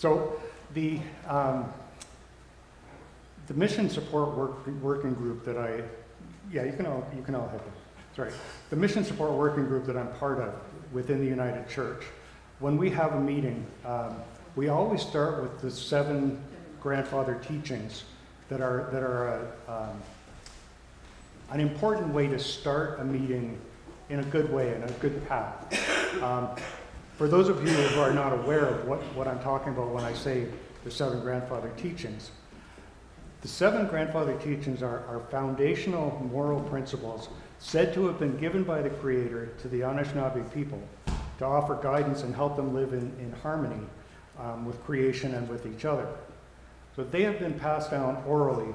So the mission support working group that you can all have it. Sorry. The mission support working group that I'm part of within the United Church, when we have a meeting, we always start with the 7 grandfather teachings that are an important way to start a meeting in a good way, in a good path. For those of you who are not aware of what I'm talking about when I say the 7 grandfather teachings, the 7 grandfather teachings are foundational moral principles said to have been given by the Creator to the Anishinaabe people to offer guidance and help them live in harmony with creation and with each other. So they have been passed down orally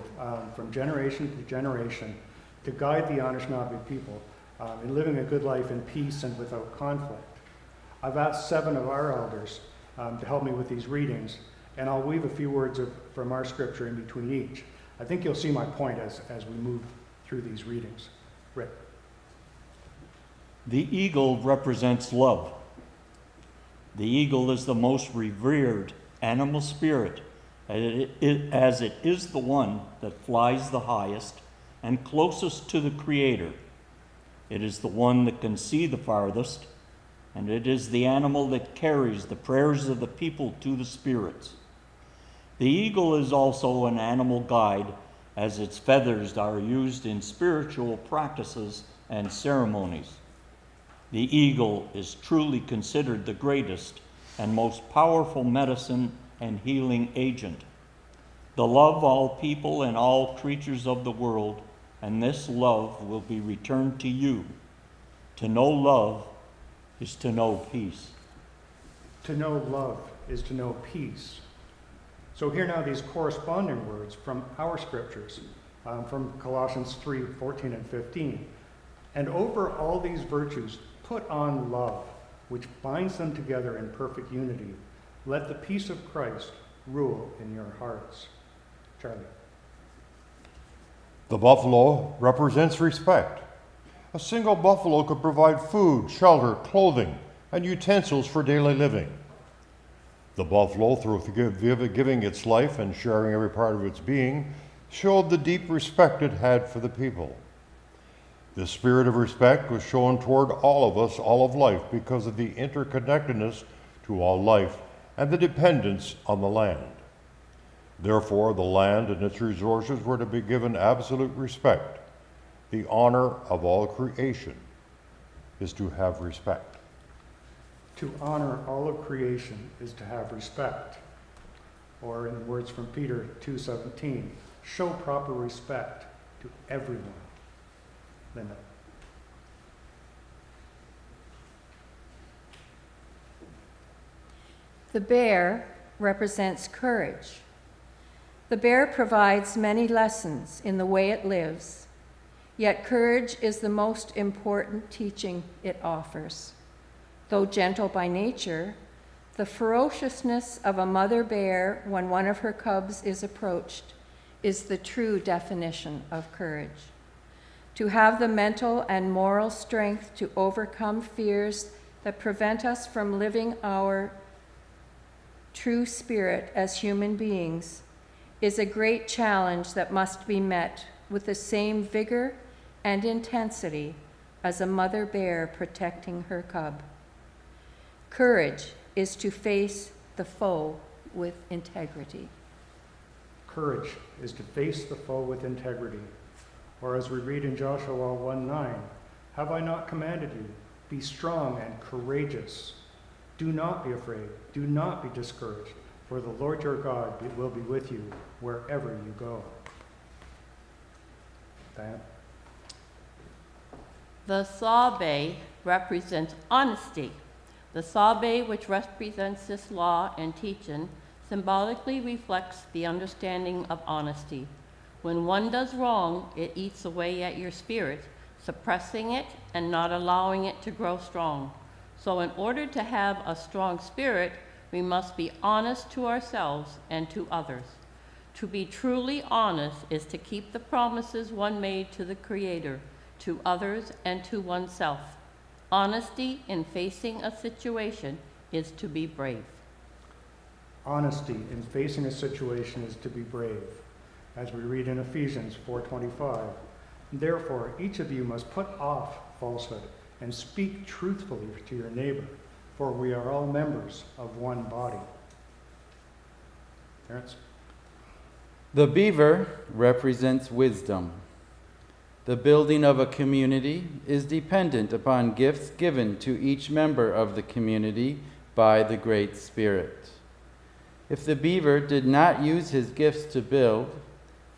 from generation to generation to guide the Anishinaabe people in living a good life in peace and without conflict. I've asked 7 of our elders to help me with these readings, and I'll weave a few words from our scripture in between each. I think you'll see my point as we move through these readings. Rick. The eagle represents love. The eagle is the most revered animal spirit, as it is the one that flies the highest and closest to the Creator. It is the one that can see the farthest, and it is the animal that carries the prayers of the people to the spirits. The eagle is also an animal guide, as its feathers are used in spiritual practices and ceremonies. The eagle is truly considered the greatest and most powerful medicine and healing agent. The love all people and all creatures of the world, and this love will be returned to you. To know love is to know peace. To know love is to know peace. So hear now these corresponding words from our scriptures, from Colossians 3:14 and 15. And over all these virtues, put on love, which binds them together in perfect unity. Let the peace of Christ rule in your hearts. Charlie. The buffalo represents respect. A single buffalo could provide food, shelter, clothing, and utensils for daily living. The buffalo, through giving its life and sharing every part of its being, showed the deep respect it had for the people. This spirit of respect was shown toward all of us, all of life, because of the interconnectedness to all life and the dependence on the land. Therefore, the land and its resources were to be given absolute respect. The honor of all creation is to have respect. To honor all of creation is to have respect. Or in the words from Peter 2:17, show proper respect to everyone. Linda. The bear represents courage. The bear provides many lessons in the way it lives, yet courage is the most important teaching it offers. Though gentle by nature, the ferociousness of a mother bear when one of her cubs is approached is the true definition of courage. To have the mental and moral strength to overcome fears that prevent us from living our true spirit as human beings is a great challenge that must be met with the same vigor and intensity as a mother bear protecting her cub. Courage is to face the foe with integrity. Courage is to face the foe with integrity. Or as we read in Joshua 1:9, have I not commanded you? Be strong and courageous. Do not be afraid. Do not be discouraged, for the Lord your God will be with you wherever you go. Diane? The Sabe represents honesty. The Sabe, which represents this law and teaching, symbolically reflects the understanding of honesty. When one does wrong, it eats away at your spirit, suppressing it and not allowing it to grow strong. So in order to have a strong spirit, we must be honest to ourselves and to others. To be truly honest is to keep the promises one made to the Creator, to others, and to oneself. Honesty in facing a situation is to be brave. Honesty in facing a situation is to be brave, as we read in Ephesians 4:25. Therefore, each of you must put off falsehood and speak truthfully to your neighbor, for we are all members of one body. Terrence? The beaver represents wisdom. The building of a community is dependent upon gifts given to each member of the community by the Great Spirit. If the beaver did not use his gifts to build,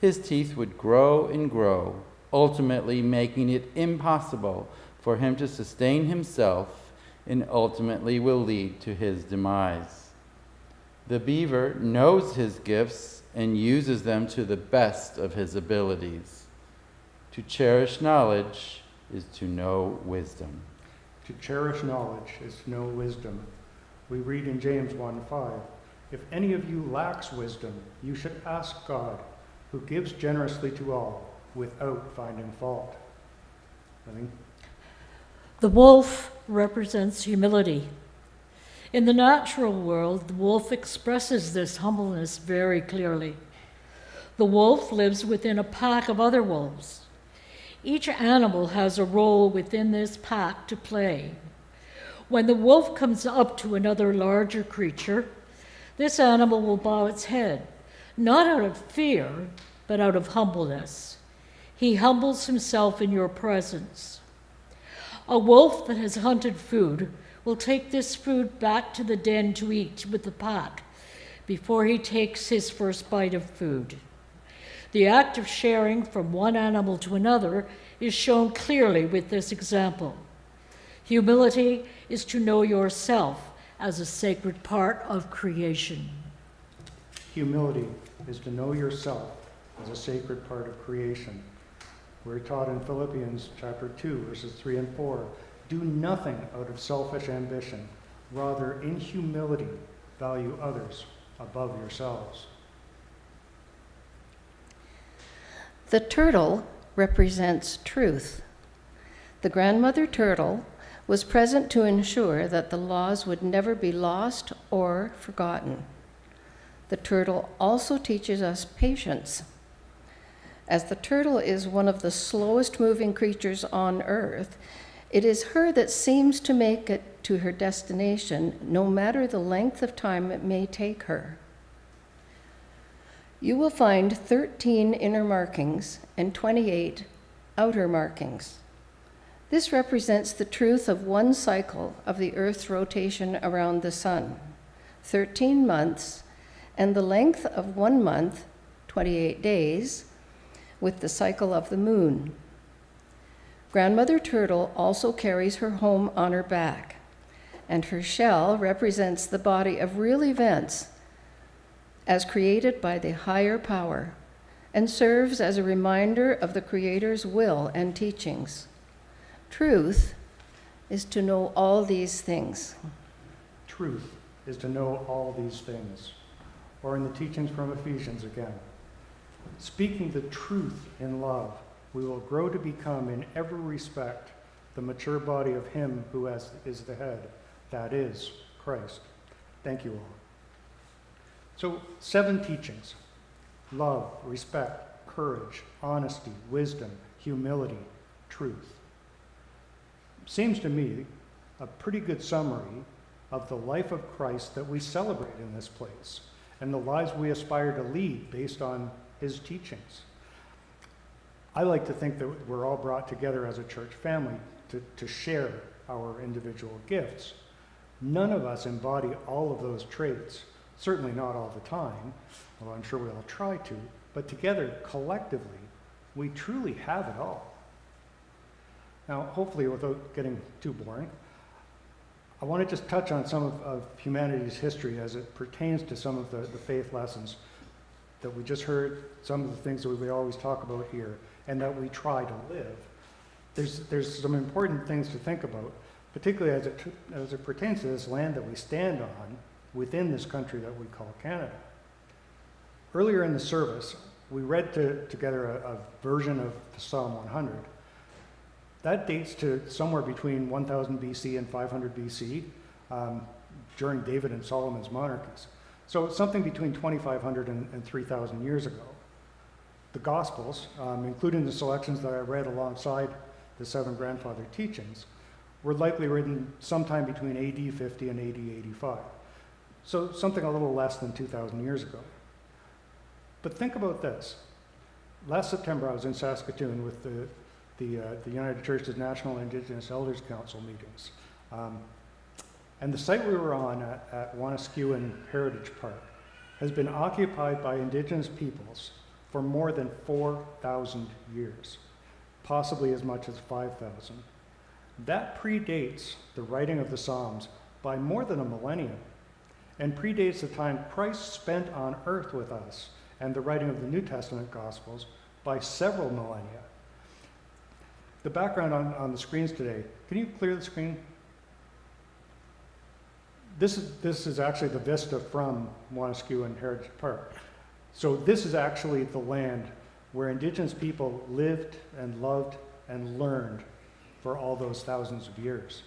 his teeth would grow and grow, ultimately making it impossible for him to sustain himself, and ultimately will lead to his demise. The beaver knows his gifts and uses them to the best of his abilities. To cherish knowledge is to know wisdom. To cherish knowledge is to know wisdom. We read in James 1:5, if any of you lacks wisdom, you should ask God, who gives generously to all, without finding fault. Living? The wolf represents humility. In the natural world, the wolf expresses this humbleness very clearly. The wolf lives within a pack of other wolves. Each animal has a role within this pack to play. When the wolf comes up to another larger creature, this animal will bow its head, not out of fear, but out of humbleness. He humbles himself in your presence. A wolf that has hunted food will take this food back to the den to eat with the pack before he takes his first bite of food. The act of sharing from one animal to another is shown clearly with this example. Humility is to know yourself as a sacred part of creation. Humility is to know yourself as a sacred part of creation. We're taught in Philippians chapter 2, verses 3 and 4, do nothing out of selfish ambition. Rather, in humility, value others above yourselves. The turtle represents truth. The grandmother turtle was present to ensure that the laws would never be lost or forgotten. The turtle also teaches us patience. As the turtle is one of the slowest moving creatures on earth, it is her that seems to make it to her destination, no matter the length of time it may take her. You will find 13 inner markings and 28 outer markings. This represents the truth of one cycle of the Earth's rotation around the sun, 13 months, and the length of 1 month, 28 days, with the cycle of the moon. Grandmother Turtle also carries her home on her back, and her shell represents the body of real events as created by the higher power, and serves as a reminder of the Creator's will and teachings. Truth is to know all these things. Truth is to know all these things. Or in the teachings from Ephesians again, speaking the truth in love, we will grow to become in every respect the mature body of him who is the head, that is, Christ. Thank you all. So 7 teachings: love, respect, courage, honesty, wisdom, humility, truth. Seems to me a pretty good summary of the life of Christ that we celebrate in this place and the lives we aspire to lead based on his teachings. I like to think that we're all brought together as a church family to share our individual gifts. None of us embody all of those traits. Certainly not all the time, although I'm sure we all try to, but together, collectively, we truly have it all. Now, hopefully, without getting too boring, I want to just touch on some of humanity's history as it pertains to some of the faith lessons that we just heard, some of the things that we always talk about here, and that we try to live. There's some important things to think about, particularly as it pertains to this land that we stand on within this country that we call Canada. Earlier in the service, we read together a version of Psalm 100. That dates to somewhere between 1000 BC and 500 BC, during David and Solomon's monarchies. So it's something between 2,500 and 3,000 years ago. The Gospels, including the selections that I read alongside the seven grandfather teachings, were likely written sometime between AD 50 and AD 85. So something a little less than 2,000 years ago. But think about this. Last September, I was in Saskatoon with the United Church's National Indigenous Elders Council meetings. And the site we were on at Waniskewen Heritage Park has been occupied by Indigenous peoples for more than 4,000 years, possibly as much as 5,000. That predates the writing of the Psalms by more than a millennium, and predates the time Christ spent on earth with us and the writing of the New Testament Gospels by several millennia. The background on the screens today, can you clear the screen? This is actually the vista from Waniskewen Heritage Park. So this is actually the land where Indigenous people lived and loved and learned for all those thousands of years.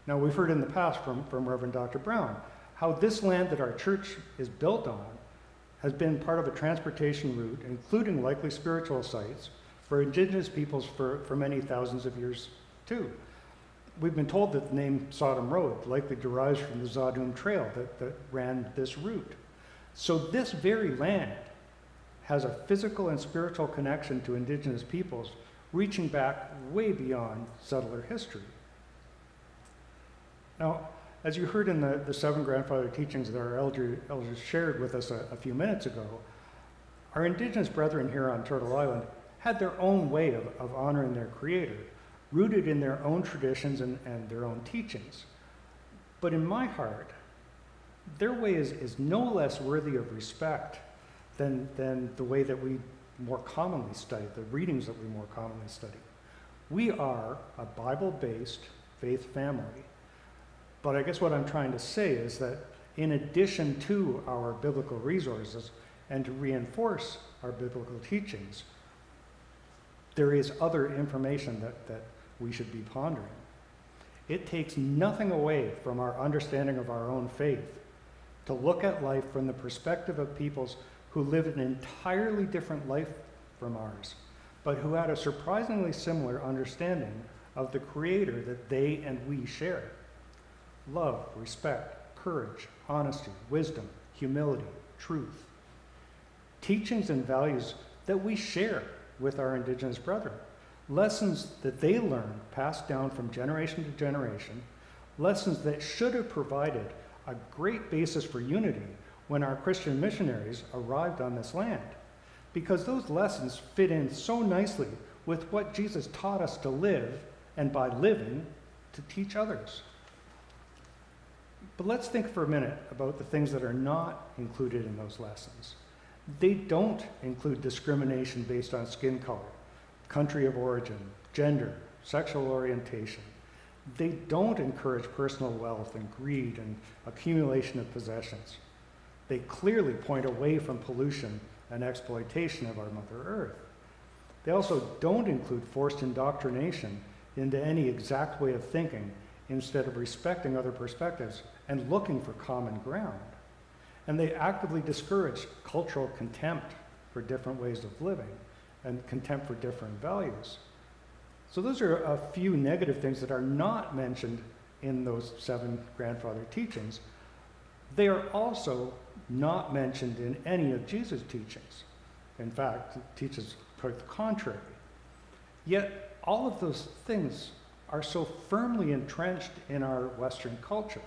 Now, we've heard in the past from Reverend Dr. Brown how this land that our church is built on has been part of a transportation route, including likely spiritual sites, for Indigenous peoples for many thousands of years too. We've been told that the name Sodom Road likely derives from the Zadum Trail that ran this route. So this very land has a physical and spiritual connection to Indigenous peoples reaching back way beyond settler history. Now, as you heard in the seven grandfather teachings that our elders shared with us a few minutes ago, our Indigenous brethren here on Turtle Island had their own way of honoring their Creator, rooted in their own traditions and their own teachings. But in my heart, their way is no less worthy of respect than the way that we more commonly study, the readings that we more commonly study. We are a Bible-based faith family. But I guess what I'm trying to say is that in addition to our biblical resources and to reinforce our biblical teachings, there is other information that we should be pondering. It takes nothing away from our understanding of our own faith to look at life from the perspective of peoples who live an entirely different life from ours, but who had a surprisingly similar understanding of the Creator that they and we share. Love, respect, courage, honesty, wisdom, humility, truth. Teachings and values that we share with our Indigenous brethren. Lessons that they learned, passed down from generation to generation. Lessons that should have provided a great basis for unity when our Christian missionaries arrived on this land. Because those lessons fit in so nicely with what Jesus taught us to live, and by living, to teach others. But let's think for a minute about the things that are not included in those lessons. They don't include discrimination based on skin color, country of origin, gender, sexual orientation. They don't encourage personal wealth and greed and accumulation of possessions. They clearly point away from pollution and exploitation of our Mother Earth. They also don't include forced indoctrination into any exact way of thinking instead of respecting other perspectives and looking for common ground. And they actively discourage cultural contempt for different ways of living and contempt for different values. So those are a few negative things that are not mentioned in those seven grandfather teachings. They are also not mentioned in any of Jesus' teachings. In fact, it teaches quite the contrary. Yet all of those things are so firmly entrenched in our Western culture.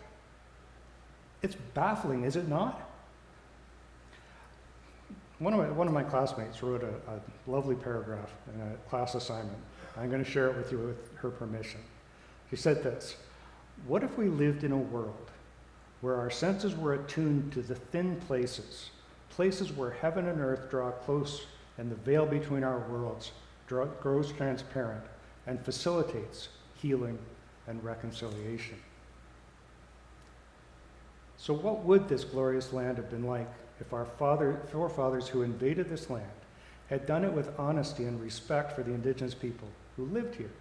It's baffling, is it not? One of my classmates wrote a lovely paragraph in a class assignment. I'm going to share it with you with her permission. She said this: what if we lived in a world where our senses were attuned to the thin places, places where heaven and earth draw close and the veil between our worlds grows transparent and facilitates healing and reconciliation? So what would this glorious land have been like if our forefathers who invaded this land had done it with honesty and respect for the Indigenous people who lived here,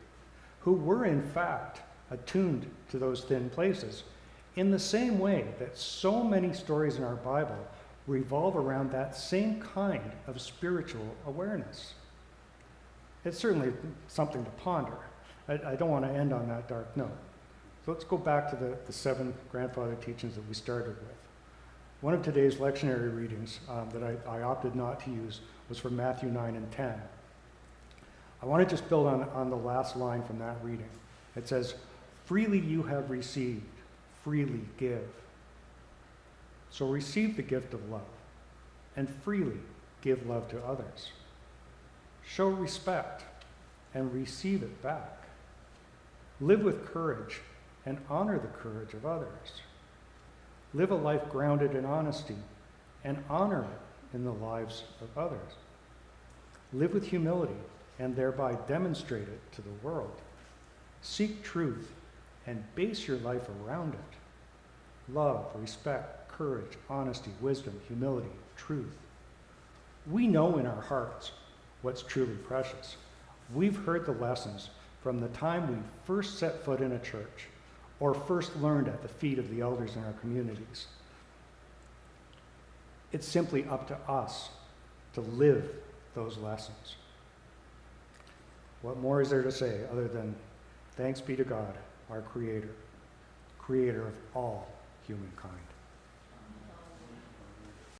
who were in fact attuned to those thin places, in the same way that so many stories in our Bible revolve around that same kind of spiritual awareness. It's certainly something to ponder. I don't want to end on that dark note. So let's go back to the 7 grandfather teachings that we started with. One of today's lectionary readings that I opted not to use was from Matthew 9 and 10. I want to just build on the last line from that reading. It says, "Freely you have received, freely give." So receive the gift of love and freely give love to others. Show respect and receive it back. Live with courage and honor the courage of others. Live a life grounded in honesty and honor it in the lives of others. Live with humility and thereby demonstrate it to the world. Seek truth and base your life around it. Love, respect, courage, honesty, wisdom, humility, truth. We know in our hearts what's truly precious. We've heard the lessons from the time we first set foot in a church or first learned at the feet of the elders in our communities. It's simply up to us to live those lessons. What more is there to say other than thanks be to God, our Creator, creator of all humankind.